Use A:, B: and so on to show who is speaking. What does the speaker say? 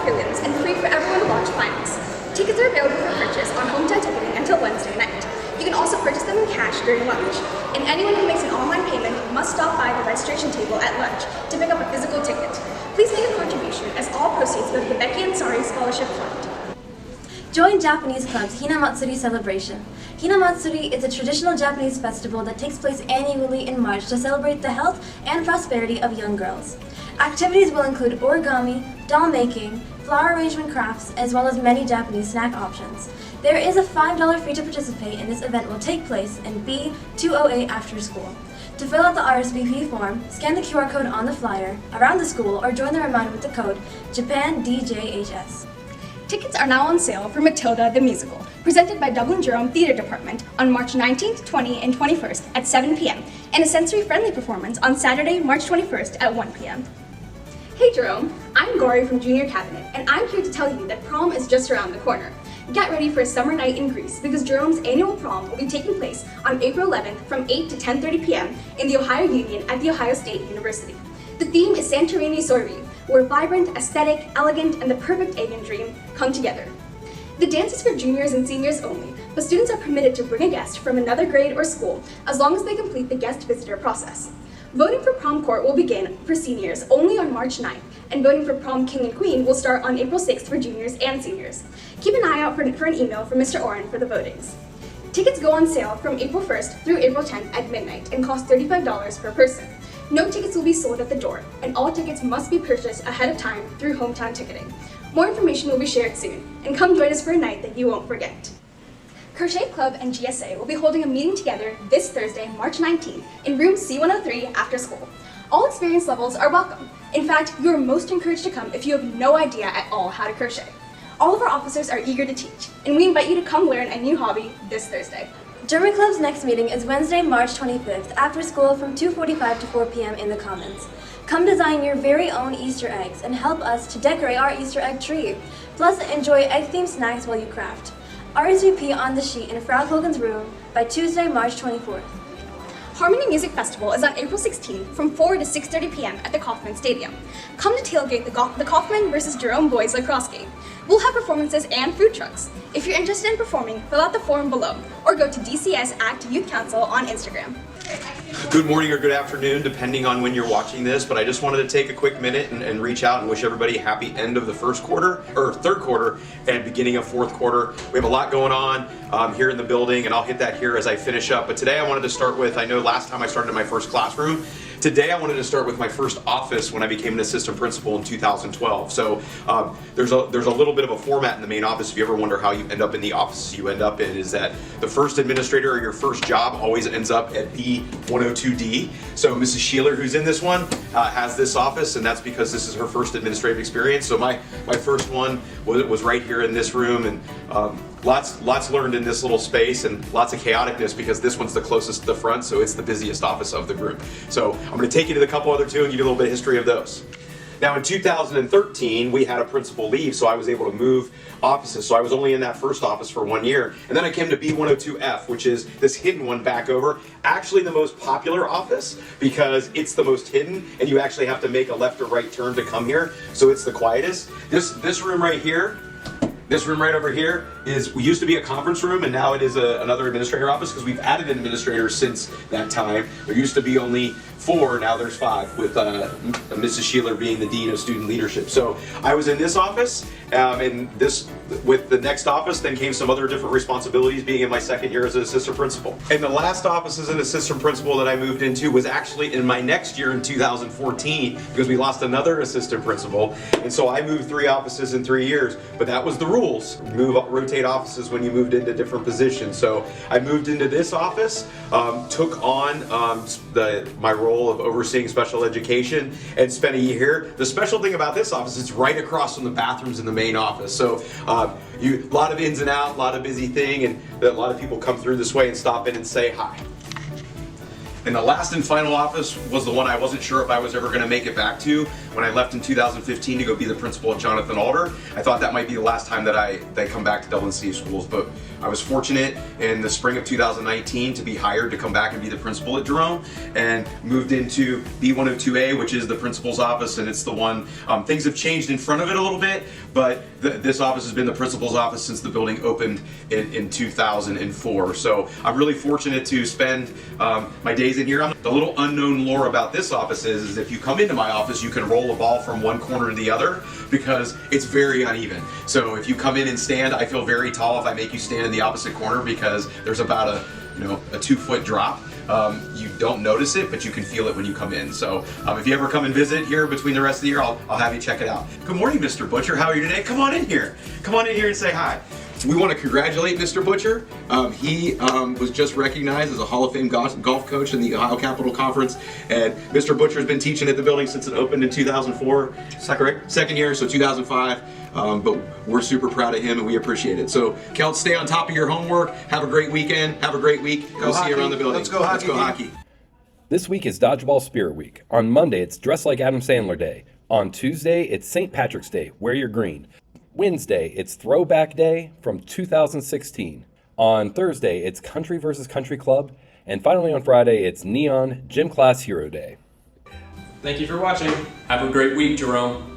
A: prelims and free for everyone to watch finals. Tickets are available for purchase on hometown ticketing until Wednesday night. You can also purchase them in cash during lunch, and anyone who makes an online payment must stop by the registration table at lunch to pick up a physical ticket. Please make a contribution as all proceeds go to the Becky and Sari Scholarship Fund.
B: Join Japanese Club's Hinamatsuri celebration. Hinamatsuri is a traditional Japanese festival that takes place annually in March to celebrate the health and prosperity of young girls. Activities will include origami, doll making, flower arrangement crafts, as well as many Japanese snack options. There is a $5 fee to participate, and this event will take place in B208 after school. To fill out the RSVP form, scan the QR code on the flyer around the school or join the reminder with the code JAPANDJHS.
A: Tickets are now on sale for Matilda the Musical, presented by Dublin Jerome Theatre Department on March 19th, 20th, and 21st at 7 p.m. and a sensory-friendly performance on Saturday, March 21st at 1 p.m. Hey Jerome, I'm Gauri from Junior Cabinet, and I'm here to tell you that prom is just around the corner. Get ready for a summer night in Greece because Jerome's annual prom will be taking place on April 11th from 8 to 10:30 p.m. in the Ohio Union at The Ohio State University. The theme is Santorini Soirée, where vibrant, aesthetic, elegant, and the perfect Aegean dream come together. The dance is for juniors and seniors only, but students are permitted to bring a guest from another grade or school as long as they complete the guest visitor process. Voting for prom court will begin for seniors only on March 9th, and voting for prom king and queen will start on April 6th for juniors and seniors. Keep an eye out for an email from Mr. Aurin for the votings. Tickets go on sale from April 1st through April 10th at midnight and cost $35 per person. No tickets will be sold at the door, and all tickets must be purchased ahead of time through hometown ticketing. More information will be shared soon, and come join us for a night that you won't forget. Crochet Club and GSA will be holding a meeting together this Thursday, March 19th, in room C103 after school. All experience levels are welcome. In fact, you are most encouraged to come if you have no idea at all how to crochet. All of our officers are eager to teach, and we invite you to come learn a new hobby this Thursday.
B: German Club's next meeting is Wednesday, March 25th, after school from 2:45 to 4 p.m. in the Commons. Come design your very own Easter eggs and help us to decorate our Easter egg tree. Plus, enjoy egg-themed snacks while you craft. RSVP on the sheet in Frau Hogan's room by Tuesday, March 24th.
A: Harmony Music Festival is on April 16th from 4 to 6:30 p.m. at the Kaufman Stadium. Come to tailgate the Kaufman vs. Jerome boys lacrosse game. We'll have performances and food trucks. If you're interested in performing, fill out the form below or go to DCS Act Youth Council on Instagram.
C: Good morning or good afternoon, depending on when you're watching this, but I just wanted to take a quick minute and reach out and wish everybody a happy end of the first quarter, or third quarter, and beginning of fourth quarter. We have a lot going on here in the building, and I'll hit that here as I finish up. But today I wanted to start with, I know last time I started in my first classroom, today I wanted to start with my first office when I became an assistant principal in 2012. So there's a little bit of a format in the main office. If you ever wonder how you end up in the office you end up in, is that the first administrator or your first job always ends up at B102D. So Mrs. Sheeler, who's in this one, has this office, and that's because this is her first administrative experience. So my first one was right here in this room, and lots learned in this little space, and lots of chaoticness because this one's the closest to the front, so it's the busiest office of the group. So I'm going to take you to the couple other two and give you a little bit of history of those. Now in 2013, we had a principal leave, so I was able to move offices. So I was only in that first office for 1 year. And then I came to B102F, which is this hidden one back over. Actually the most popular office because it's the most hidden, and you actually have to make a left or right turn to come here. So it's the quietest. This room right here, this room right over here we used to be a conference room, and now it is another administrator office because we've added an administrator since that time. There used to be only 4, now there's 5, with Mrs. Sheeler being the Dean of Student Leadership. So I was in this office, and with the next office then came some other different responsibilities, being in my second year as an assistant principal. And the last office as an assistant principal that I moved into was actually in my next year in 2014 because we lost another assistant principal. And so I moved 3 offices in 3 years, but that was the rules. Rotate offices when you moved into different positions. So I moved into this office, took on my role of overseeing special education, and spent a year here. The special thing about this office is it's right across from the bathrooms in the main office. So a lot of ins and outs, a lot of busy thing, and a lot of people come through this way and stop in and say hi. And the last and final office was the one I wasn't sure if I was ever going to make it back to when I left in 2015 to go be the principal at Jonathan Alder. I thought that might be the last time that I come back to Dublin City Schools, but I was fortunate in the spring of 2019 to be hired to come back and be the principal at Jerome, and moved into B102A, which is the principal's office, and it's the one, things have changed in front of it a little bit, but this office has been the principal's office since the building opened in 2004. So I'm really fortunate to spend my days in here. The little unknown lore about this office is if you come into my office, you can roll a ball from one corner to the other because it's very uneven. So if you come in and stand, I feel very tall if I make you stand in the opposite corner because there's about a 2-foot drop. You don't notice it, but you can feel it when you come in. So if you ever come and visit here between the rest of the year, I'll have you check it out. Good morning, Mr. Butcher. How are you today? Come on in here. Come on in here and say hi. We want to congratulate Mr. Butcher. He was just recognized as a Hall of Fame golf coach in the Ohio Capital Conference, and Mr. Butcher's been teaching at the building since it opened in 2004. Is that correct? Second year, so 2005. But we're super proud of him and we appreciate it. So, Kelt, stay on top of your homework. Have a great weekend. Have a great week. Go see you around the building.
D: Let's go hockey.
C: Let's go hockey.
E: This week is Dodgeball Spirit Week. On Monday, it's Dress Like Adam Sandler Day. On Tuesday, it's St. Patrick's Day. Wear your green. Wednesday, it's Throwback Day from 2016. On Thursday, it's Country vs. Country Club. And finally on Friday, it's Neon Gym Class Hero Day.
F: Thank you for watching. Have a great week, Jerome.